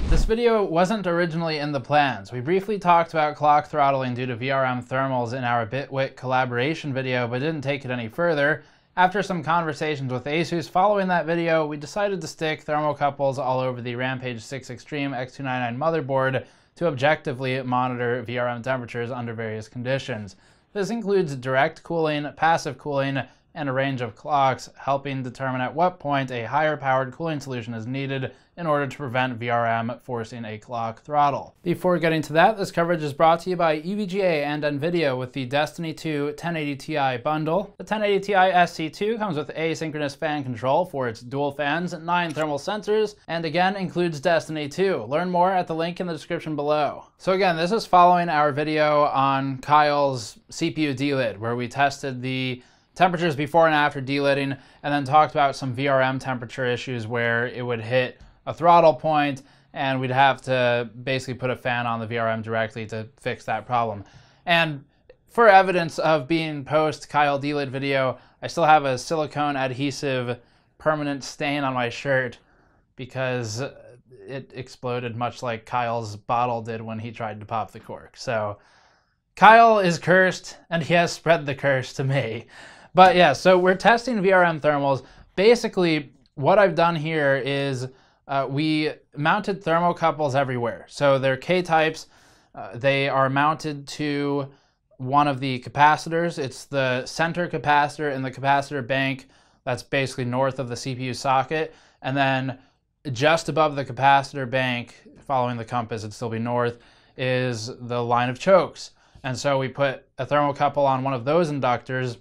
This video wasn't originally in the plans. We briefly talked about clock throttling due to VRM thermals in our Bitwit collaboration video, but didn't take it any further. After some conversations with ASUS following that video, we decided to stick thermocouples all over the Rampage VI Extreme X299 motherboard to objectively monitor VRM temperatures under various conditions. This includes direct cooling, passive cooling, and a range of clocks, helping determine at what point a higher powered cooling solution is needed in order to prevent VRM forcing a clock throttle. Before getting to that, this coverage is brought to you by EVGA and NVIDIA with the Destiny 2 1080 Ti bundle. The 1080 Ti SC2 comes with asynchronous fan control for its dual fans, 9 thermal sensors, and again includes Destiny 2. Learn more at the link in the description below. So again, this is following our video on Kyle's CPU delid, where we tested the temperatures before and after delidding, and then talked about some VRM temperature issues where it would hit a throttle point and we'd have to basically put a fan on the VRM directly to fix that problem. And for evidence of being post Kyle delid video, I still have a silicone adhesive permanent stain on my shirt because it exploded much like Kyle's bottle did when he tried to pop the cork. So Kyle is cursed and he has spread the curse to me. But yeah, so we're testing VRM thermals. Basically, what I've done here is we mounted thermocouples everywhere. So they're K-types. They are mounted to one of the capacitors. It's the center capacitor in the capacitor bank that's basically north of the CPU socket. And then just above the capacitor bank, following the compass, it'd still be north, is the line of chokes. And so we put a thermocouple on one of those inductors.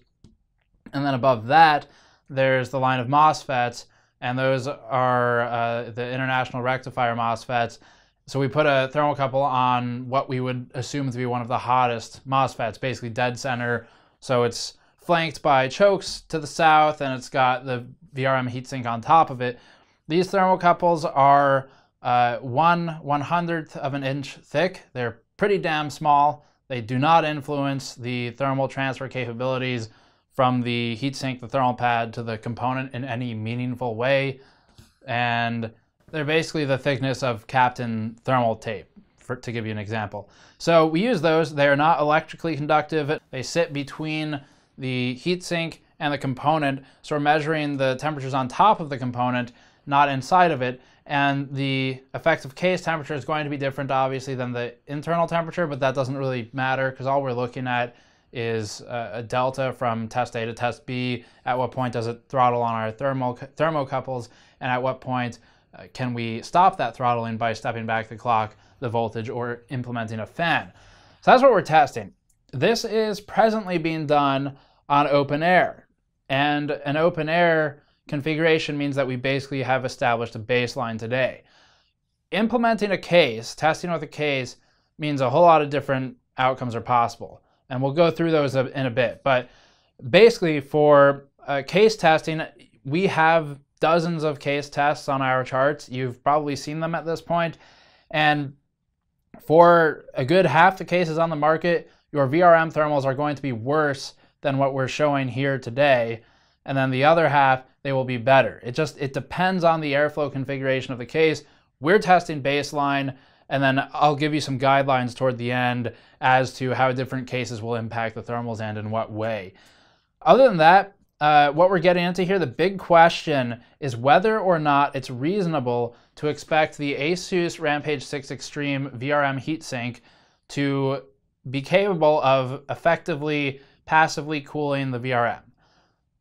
And then above that, there's the line of MOSFETs, and those are the international rectifier MOSFETs. So we put a thermocouple on what we would assume to be one of the hottest MOSFETs, basically dead center. So it's flanked by chokes to the south, and it's got the VRM heatsink on top of it. These thermocouples are 1/100th of an inch thick. They're pretty damn small. They do not influence the thermal transfer capabilities from the heatsink, the thermal pad, to the component in any meaningful way. And they're basically the thickness of Captain thermal tape, to give you an example. So we use those. They are not electrically conductive. They sit between the heatsink and the component. So we're measuring the temperatures on top of the component, not inside of it. And the effective case temperature is going to be different, obviously, than the internal temperature, but that doesn't really matter because all we're looking at is a delta from test A to test B. At what point does it throttle on our thermocouples, and at what point can we stop that throttling by stepping back the clock, the voltage, or implementing a fan. So that's what we're testing. This is presently being done on open air, and an open air configuration means that we basically have established a baseline today. Implementing a case, testing with a case, means a whole lot of different outcomes are possible. And we'll go through those in a bit. But basically for case testing, we have dozens of case tests on our charts. You've probably seen them at this point. And for a good half the cases on the market, your VRM thermals are going to be worse than what we're showing here today. And then the other half, they will be better. It depends on the airflow configuration of the case. We're testing baseline, and then I'll give you some guidelines toward the end as to how different cases will impact the thermals and in what way. Other than that, what we're getting into here, the big question is whether or not it's reasonable to expect the ASUS Rampage VI Extreme VRM heatsink to be capable of effectively passively cooling the VRM.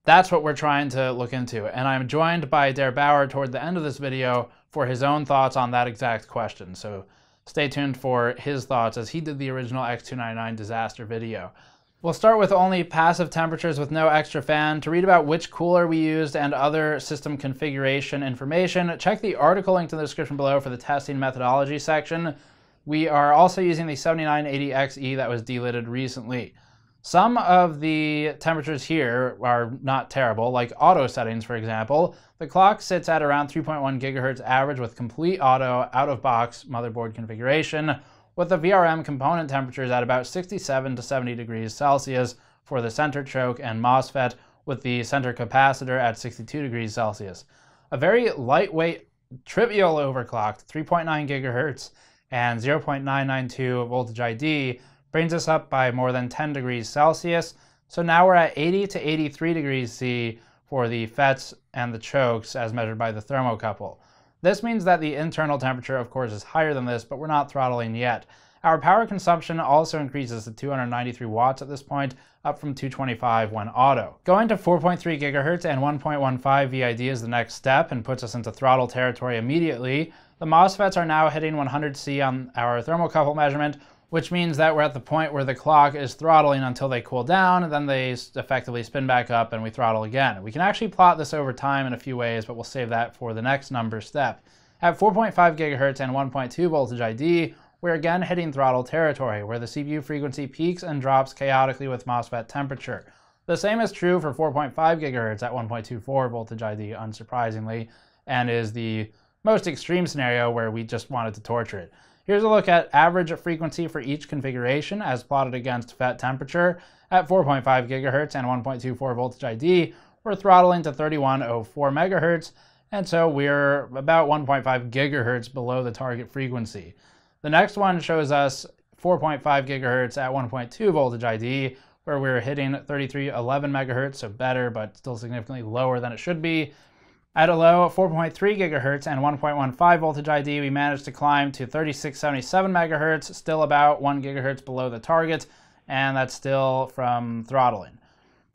That's what we're trying to look into, and I'm joined by Der8auer toward the end of this video for his own thoughts on that exact question. So stay tuned for his thoughts as he did the original X299 disaster video. We'll start with only passive temperatures with no extra fan. To read about which cooler we used and other system configuration information, check the article linked in the description below for the testing methodology section. We are also using the 7980XE that was delidded recently. Some of the temperatures here are not terrible, like auto settings, for example. The clock sits at around 3.1 gigahertz average with complete auto out-of-box motherboard configuration, with the VRM component temperatures at about 67 to 70 degrees Celsius for the center choke and MOSFET, with the center capacitor at 62 degrees Celsius. A very lightweight trivial overclocked 3.9 gigahertz and 0.992 voltage ID brings us up by more than 10 degrees Celsius. So now we're at 80 to 83 degrees C for the FETs and the chokes as measured by the thermocouple. This means that the internal temperature, of course, is higher than this, but we're not throttling yet. Our power consumption also increases to 293 watts at this point, up from 225 when auto. Going to 4.3 gigahertz and 1.15 VID is the next step and puts us into throttle territory immediately. The MOSFETs are now hitting 100 C on our thermocouple measurement, which means that we're at the point where the clock is throttling until they cool down, and then they effectively spin back up and we throttle again. We can actually plot this over time in a few ways, but we'll save that for the next number step. At 4.5 gigahertz and 1.2 voltage ID, we're again hitting throttle territory, where the CPU frequency peaks and drops chaotically with MOSFET temperature. The same is true for 4.5 gigahertz at 1.24 voltage ID, unsurprisingly, and is the most extreme scenario where we just wanted to torture it. Here's a look at average frequency for each configuration as plotted against FET temperature. At 4.5 gigahertz and 1.24 voltage ID, we're throttling to 3104 megahertz, and so we're about 1.5 gigahertz below the target frequency. The next one shows us 4.5 gigahertz at 1.2 voltage ID, where we're hitting 3311 megahertz, so better, but still significantly lower than it should be. At a low 4.3 gigahertz and 1.15 voltage ID, we managed to climb to 3677 megahertz, still about 1 gigahertz below the target, and that's still from throttling.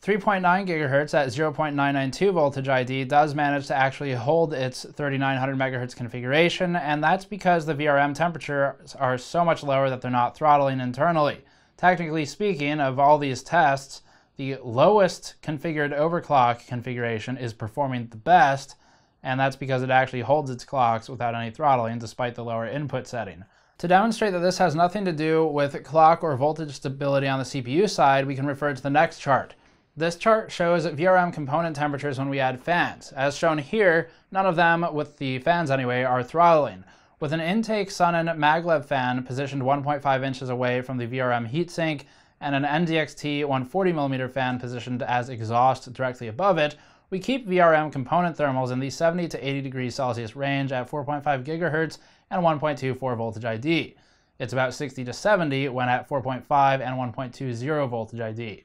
3.9 gigahertz at 0.992 voltage ID does manage to actually hold its 3900 megahertz configuration, and that's because the VRM temperatures are so much lower that they're not throttling internally. Technically speaking, of all these tests, the lowest configured overclock configuration is performing the best, and that's because it actually holds its clocks without any throttling despite the lower input setting. To demonstrate that this has nothing to do with clock or voltage stability on the CPU side, we can refer to the next chart. This chart shows VRM component temperatures when we add fans. As shown here, none of them, with the fans anyway, are throttling. With an intake Sunnen maglev fan positioned 1.5 inches away from the VRM heatsink, and an NDXT 140mm fan positioned as exhaust directly above it, we keep VRM component thermals in the 70 to 80 degrees Celsius range at 4.5 gigahertz and 1.24 voltage ID. It's about 60 to 70 when at 4.5 and 1.20 voltage ID.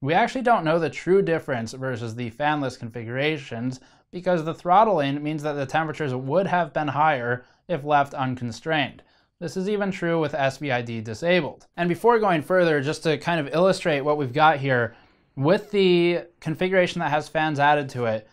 We actually don't know the true difference versus the fanless configurations because the throttling means that the temperatures would have been higher if left unconstrained. This is even true with SVID disabled. And before going further, just to kind of illustrate what we've got here, with the configuration that has fans added to it,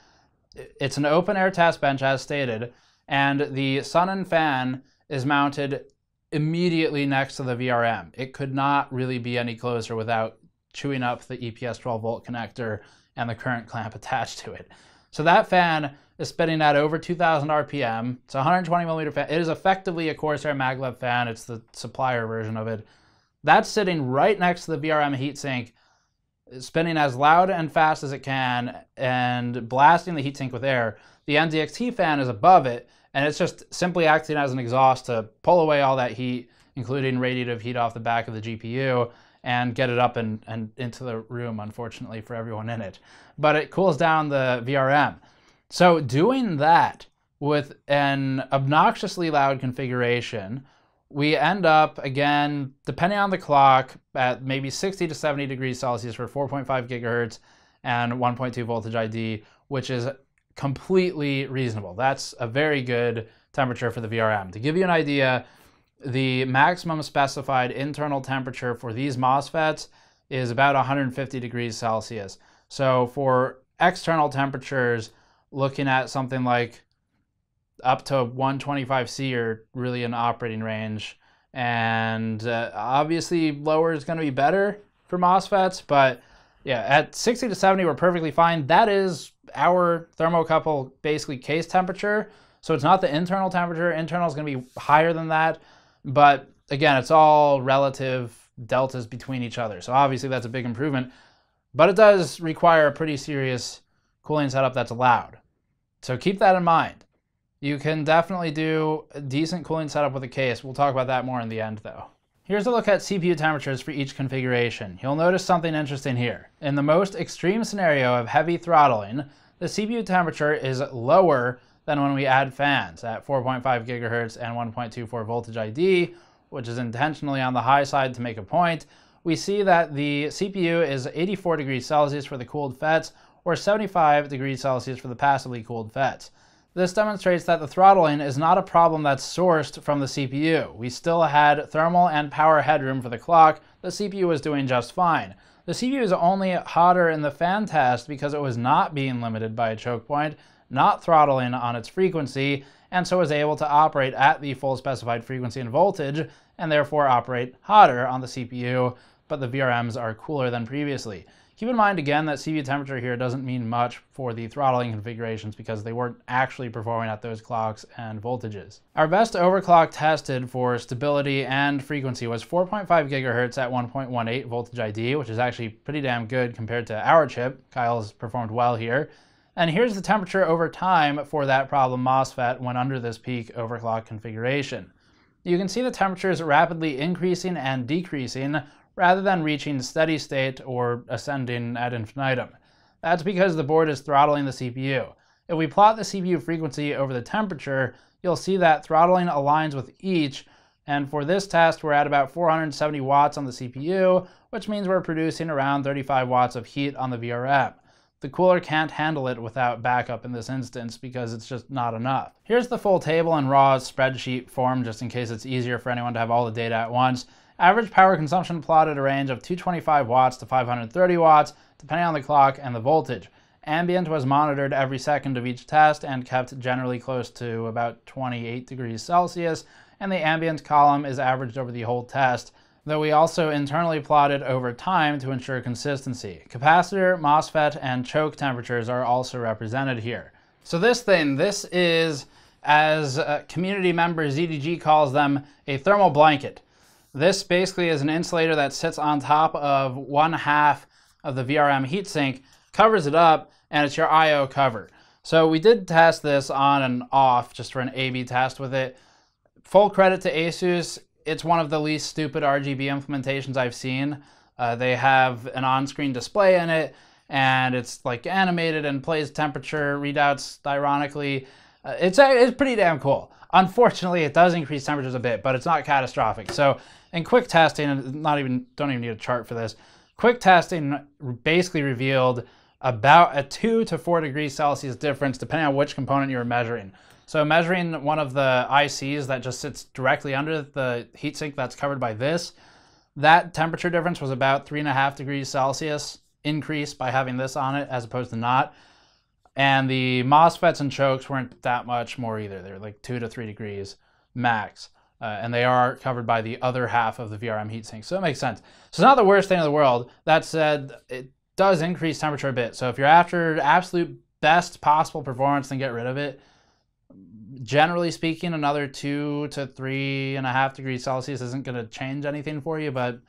it's an open air test bench as stated, and the Sunnen fan is mounted immediately next to the VRM. It could not really be any closer without chewing up the EPS 12 volt connector and the current clamp attached to it. So that fan is spinning at over 2000 RPM. It's a 120mm fan. It is effectively a Corsair maglev fan. It's the supplier version of it. That's sitting right next to the VRM heatsink, spinning as loud and fast as it can and blasting the heatsink with air. The NDXT fan is above it, and it's just simply acting as an exhaust to pull away all that heat, including radiative heat off the back of the GPU, and get it up and into the room, unfortunately, for everyone in it. But it cools down the VRM. So doing that with an obnoxiously loud configuration, we end up, again, depending on the clock, at maybe 60 to 70 degrees Celsius for 4.5 gigahertz and 1.2 voltage ID, which is completely reasonable. That's a very good temperature for the VRM. To give you an idea, the maximum specified internal temperature for these MOSFETs is about 150 degrees Celsius. So for external temperatures, looking at something like up to 125 C are really an operating range. And obviously lower is going to be better for MOSFETs, but yeah, at 60 to 70 we're perfectly fine. That is our thermocouple basically case temperature. So it's not the internal temperature. Internal is going to be higher than that. But again, it's all relative deltas between each other. So obviously that's a big improvement, but it does require a pretty serious cooling setup that's allowed. So keep that in mind. You can definitely do a decent cooling setup with a case. We'll talk about that more in the end though. Here's a look at CPU temperatures for each configuration. You'll notice something interesting here. In the most extreme scenario of heavy throttling, the CPU temperature is lower than when we add fans at 4.5 gigahertz and 1.24 voltage ID, which is intentionally on the high side to make a point. We see that the CPU is 84 degrees Celsius for the cooled FETs, or 75 degrees Celsius for the passively cooled FETs. This demonstrates that the throttling is not a problem that's sourced from the CPU. We still had thermal and power headroom for the clock. The CPU was doing just fine. The CPU is only hotter in the fan test because it was not being limited by a choke point, not throttling on its frequency, and so was able to operate at the full specified frequency and voltage, and therefore operate hotter on the CPU, but the VRMs are cooler than previously. Keep in mind again that CPU temperature here doesn't mean much for the throttling configurations because they weren't actually performing at those clocks and voltages. Our best overclock tested for stability and frequency was 4.5 gigahertz at 1.18 voltage ID, which is actually pretty damn good compared to our chip. Kyle's performed well here. And here's the temperature over time for that problem MOSFET when under this peak overclock configuration. You can see the temperature is rapidly increasing and decreasing rather than reaching steady state or ascending ad infinitum. That's because the board is throttling the CPU. If we plot the CPU frequency over the temperature, you'll see that throttling aligns with each, and for this test we're at about 470 watts on the CPU, which means we're producing around 35 watts of heat on the VRM. The cooler can't handle it without backup in this instance because it's just not enough. Here's the full table in raw spreadsheet form just in case it's easier for anyone to have all the data at once. Average power consumption plotted a range of 225 watts to 530 watts, depending on the clock and the voltage. Ambient was monitored every second of each test and kept generally close to about 28 degrees Celsius, and the ambient column is averaged over the whole test, though we also internally plotted over time to ensure consistency. Capacitor, MOSFET, and choke temperatures are also represented here. So this is, as community member ZDG calls them, a thermal blanket. This basically is an insulator that sits on top of one half of the VRM heatsink, covers it up, and it's your I/O cover. So we did test this on and off just for an A/B test with it. Full credit to ASUS. It's one of the least stupid RGB implementations I've seen. They have an on-screen display in it, and it's like animated and plays temperature readouts ironically. It's pretty damn cool. Unfortunately, it does increase temperatures a bit, but it's not catastrophic. So in quick testing, and don't even need a chart for this, quick testing basically revealed about a 2 to 4 degrees Celsius difference depending on which component you were measuring. So measuring one of the ICs that just sits directly under the heatsink that's covered by this, that temperature difference was about 3.5 degrees Celsius increase by having this on it as opposed to not. And the MOSFETs and chokes weren't that much more either. They're like 2 to 3 degrees max. And they are covered by the other half of the VRM heatsink. So it makes sense. So it's not the worst thing in the world. That said, it does increase temperature a bit. So if you're after absolute best possible performance, then get rid of it. Generally speaking, another 2 to 3.5 degrees Celsius isn't going to change anything for you, but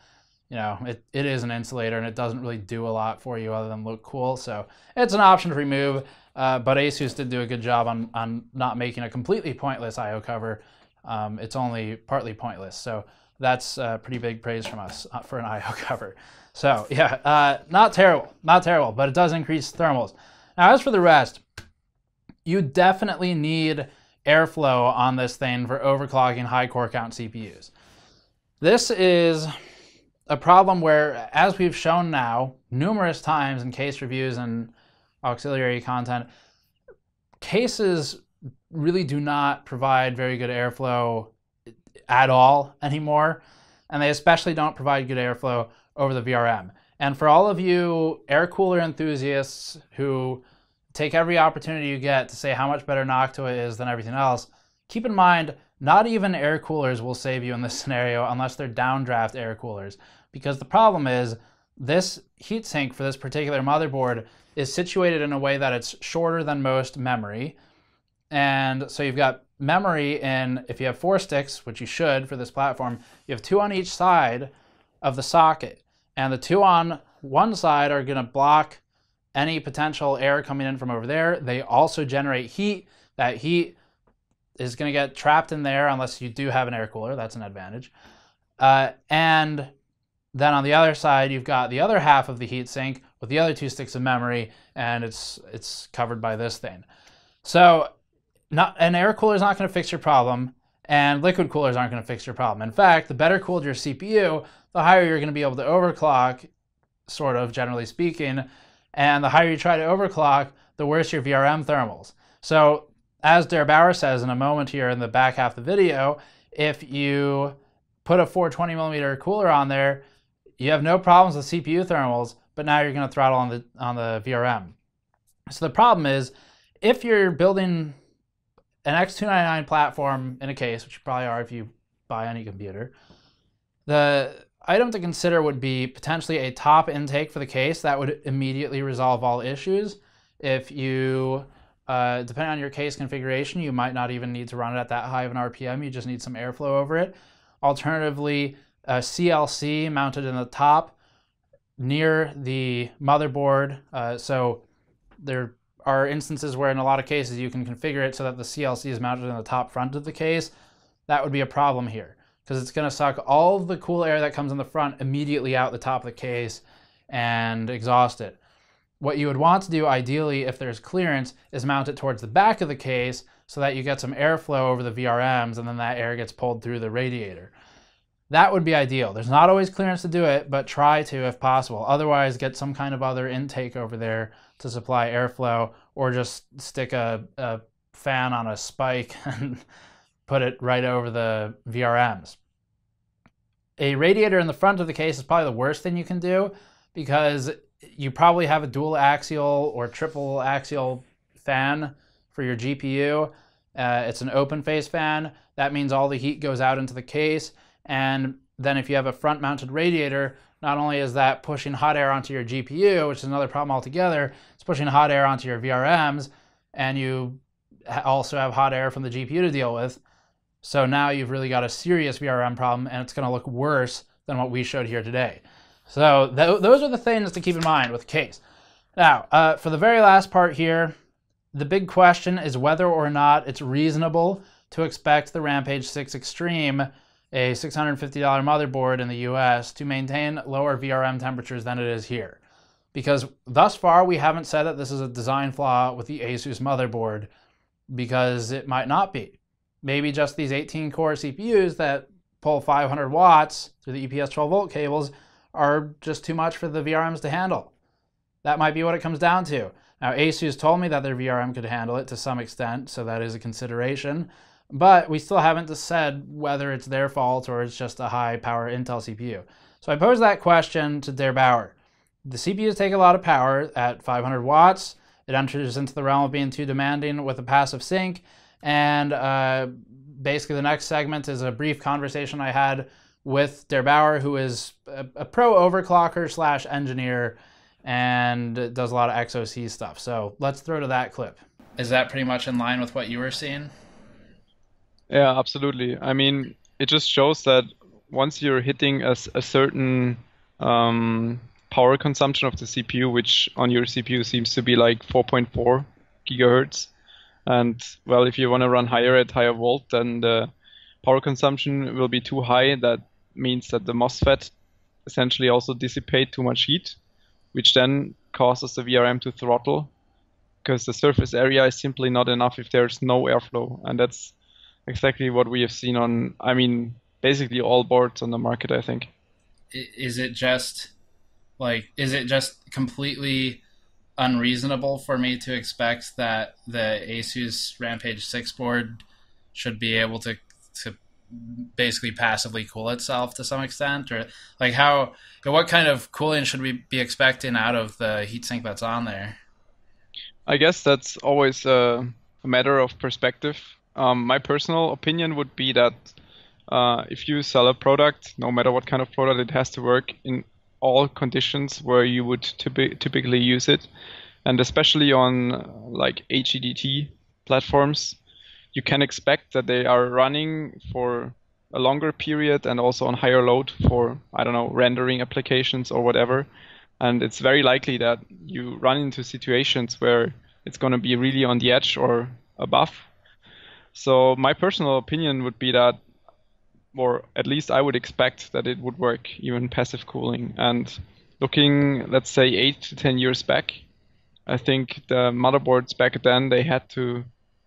you know, it is an insulator and it doesn't really do a lot for you other than look cool. So it's an option to remove, but ASUS did do a good job on not making a completely pointless I/O cover. It's only partly pointless. So that's pretty big praise from us for an I/O cover. So yeah, not terrible, but it does increase thermals. Now as for the rest, you definitely need airflow on this thing for overclocking high core count CPUs. This is a problem where, as we've shown now numerous times in case reviews and auxiliary content, cases really do not provide very good airflow at all anymore, and they especially don't provide good airflow over the VRM. And for all of you air cooler enthusiasts who take every opportunity you get to say how much better Noctua is than everything else, keep in mind, not even air coolers will save you in this scenario unless they're downdraft air coolers. Because the problem is, this heatsink for this particular motherboard is situated in a way that it's shorter than most memory. And so you've got memory in, if you have 4 sticks, which you should for this platform, you have 2 on each side of the socket. And the 2 on one side are going to block any potential air coming in from over there. They also generate heat. That heat is going to get trapped in there unless you do have an air cooler. That's an advantage. And then on the other side, you've got the other half of the heatsink with the other 2 sticks of memory, and it's covered by this thing. So an air cooler is not going to fix your problem, and liquid coolers aren't going to fix your problem. In fact, the better cooled your CPU, the higher you're going to be able to overclock, sort of, generally speaking, and the higher you try to overclock, the worse your VRM thermals. So, as Der Auer says in a moment here in the back half of the video, if you put a 420mm cooler on there, you have no problems with CPU thermals, but now you're going to throttle on the VRM. So the problem is, if you're building an X299 platform in a case, which you probably are if you buy any computer, the item to consider would be potentially a top intake for the case. That would immediately resolve all issues. If you, depending on your case configuration, you might not even need to run it at that high of an RPM. You just need some airflow over it. Alternatively, a CLC mounted in the top near the motherboard. So there are instances where in a lot of cases you can configure it so that the CLC is mounted in the top front of the case. That would be a problem here because it's going to suck all of the cool air that comes in the front immediately out the top of the case and exhaust it. What you would want to do ideally if there's clearance is mount it towards the back of the case so that you get some airflow over the VRMs and then that air gets pulled through the radiator. That would be ideal. There's not always clearance to do it, but try to if possible. Otherwise, get some kind of other intake over there to supply airflow, or just stick a fan on a spike and put it right over the VRMs. A radiator in the front of the case is probably the worst thing you can do because you probably have a dual axial or triple axial fan for your GPU. It's an open face fan. That means all the heat goes out into the case. And then if you have a front mounted radiator, not only is that pushing hot air onto your GPU, which is another problem altogether, it's pushing hot air onto your VRMs, and you also have hot air from the GPU to deal with. So now you've really got a serious VRM problem, and it's going to look worse than what we showed here today. So those are the things to keep in mind with the case. Now, for the very last part here, the big question is whether or not it's reasonable to expect the Rampage VI Extreme, a $650 motherboard in the US, to maintain lower VRM temperatures than it is here. Because thus far, we haven't said that this is a design flaw with the ASUS motherboard, because it might not be. Maybe just these 18-core CPUs that pull 500 watts through the EPS 12-volt cables are just too much for the VRMs to handle. That might be what it comes down to. Now, ASUS told me that their VRM could handle it to some extent, so that is a consideration. But we still haven't said whether it's their fault or it's just a high-power Intel CPU. So I posed that question to Der Auer. The CPUs take a lot of power at 500 watts. It enters into the realm of being too demanding with a passive sync. And basically the next segment is a brief conversation I had with Der Auer, who is a pro overclocker slash engineer and does a lot of XOC stuff. So let's throw to that clip. Is that pretty much in line with what you were seeing? Yeah, absolutely. I mean, it just shows that once you're hitting a certain power consumption of the CPU, which on your CPU seems to be like 4.4 gigahertz, and well, if you want to run higher at higher volt, then the power consumption will be too high. That means that the MOSFET essentially also dissipate too much heat, which then causes the VRM to throttle because the surface area is simply not enough if there's no airflow. And that's exactly what we have seen on, I mean, basically all boards on the market, I think. Is it just completely unreasonable for me to expect that the ASUS Rampage 6 board should be able to basically passively cool itself to some extent? Or like what kind of cooling should we be expecting out of the heatsink that's on there? I guess that's always a matter of perspective. My personal opinion would be that if you sell a product, no matter what kind of product, it has to work in all conditions where you would typically use it. And especially on like HEDT platforms, you can expect that they are running for a longer period and also on higher load for, I don't know, rendering applications or whatever. And it's very likely that you run into situations where it's going to be really on the edge or above. So my personal opinion would be that, or at least I would expect that it would work, even passive cooling. And looking, let's say, 8 to 10 years back, I think the motherboards back then, they had to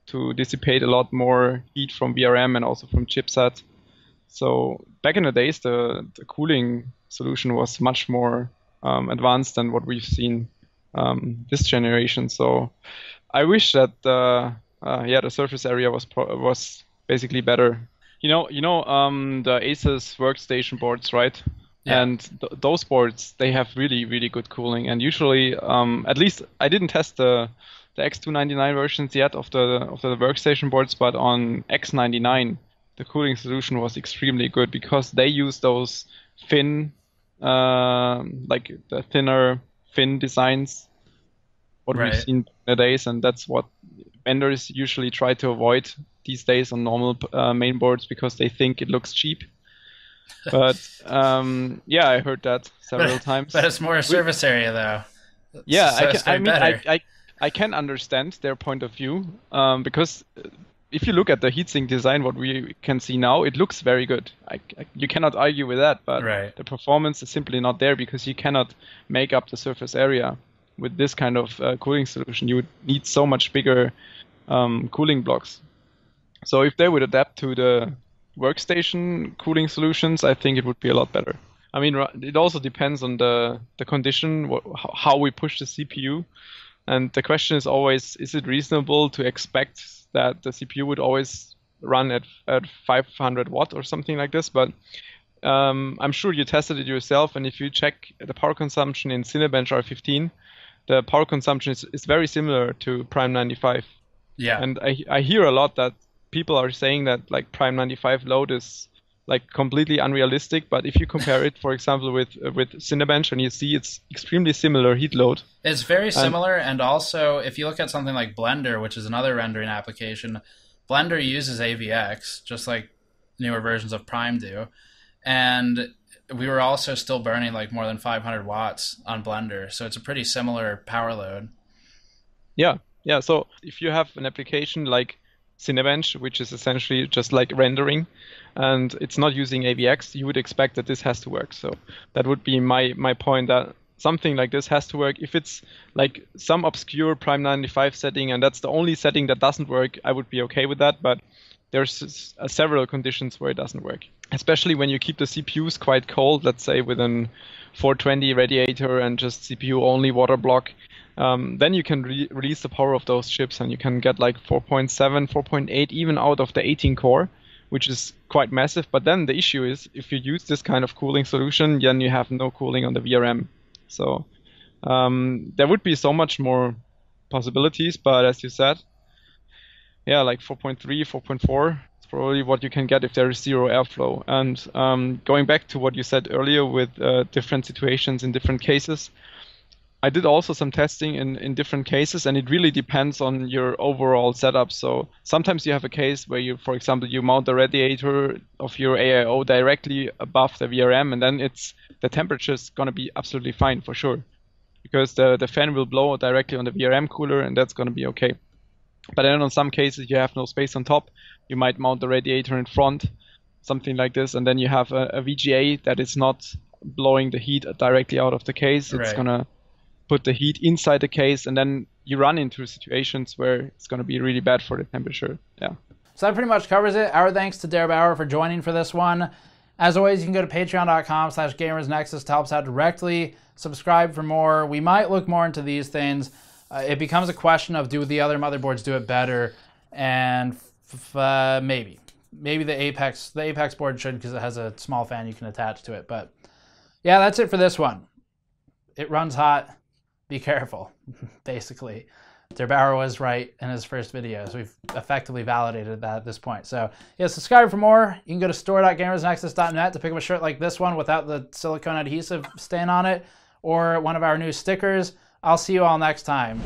to dissipate a lot more heat from VRM and also from chipset. So back in the days, the cooling solution was much more advanced than what we've seen this generation. So I wish that the surface area was basically better. The ASUS workstation boards, right? Yeah. And those boards, they have really, really good cooling. And usually, at least I didn't test the X299 versions yet of the workstation boards, but on X99, the cooling solution was extremely good because they use those thin, like the thinner fin designs, what Right. we've seen nowadays, and that's what vendors usually try to avoid these days on normal main boards because they think it looks cheap. But I heard that several times. But it's more surface area though. Yeah, So I can understand their point of view because if you look at the heatsink design, what we can see now, it looks very good. You cannot argue with that, but Right. the performance is simply not there because you cannot make up the surface area with this kind of cooling solution. You would need so much bigger cooling blocks. So if they would adapt to the workstation cooling solutions, I think it would be a lot better. I mean, it also depends on the condition, how we push the CPU. And the question is always, is it reasonable to expect that the CPU would always run at 500 watt or something like this? But I'm sure you tested it yourself. And if you check the power consumption in Cinebench R15, the power consumption is very similar to Prime 95. Yeah. And I hear a lot that people are saying that like Prime 95 load is like completely unrealistic, but if you compare it, for example, with Cinebench, and you see it's extremely similar heat load. It's very similar, and also if you look at something like Blender, which is another rendering application, Blender uses AVX, just like newer versions of Prime do, and we were also still burning like more than 500 watts on Blender, so it's a pretty similar power load. Yeah. So if you have an application like Cinebench, which is essentially just like rendering, and it's not using AVX, you would expect that this has to work. So that would be my point, that something like this has to work. If it's like some obscure Prime 95 setting and that's the only setting that doesn't work, I would be okay with that. But there's several conditions where it doesn't work, especially when you keep the CPUs quite cold, let's say with an 420 radiator and just CPU only water block. Then you can release the power of those chips and you can get like 4.7, 4.8 even out of the 18 core, which is quite massive. But then the issue is if you use this kind of cooling solution, then you have no cooling on the VRM. So there would be so much more possibilities, but as you said, like 4.3, 4.4 is probably what you can get if there is zero airflow. And going back to what you said earlier with different situations in different cases, I did also some testing in different cases, and it really depends on your overall setup. So sometimes you have a case where you, for example, you mount the radiator of your AIO directly above the VRM, and then the temperature is going to be absolutely fine for sure, because the fan will blow directly on the VRM cooler, and that's going to be okay. But then on some cases you have no space on top. You might mount the radiator in front, something like this, and then you have a VGA that is not blowing the heat directly out of the case. It's going to put the heat inside the case, and then you run into situations where it's going to be really bad for the temperature. Yeah. So that pretty much covers it. Our thanks to Der8auer for joining for this one. As always, you can go to patreon.com/gamersnexus to help us out directly. Subscribe for more. We might look more into these things. It becomes a question of, do the other motherboards do it better? And maybe the Apex board should, because it has a small fan you can attach to it. But yeah, that's it for this one. It runs hot. Be careful, basically. Der8auer was right in his first video, so we've effectively validated that at this point. So yeah, subscribe for more. You can go to store.gamersnexus.net to pick up a shirt like this one without the silicone adhesive stain on it, or one of our new stickers. I'll see you all next time.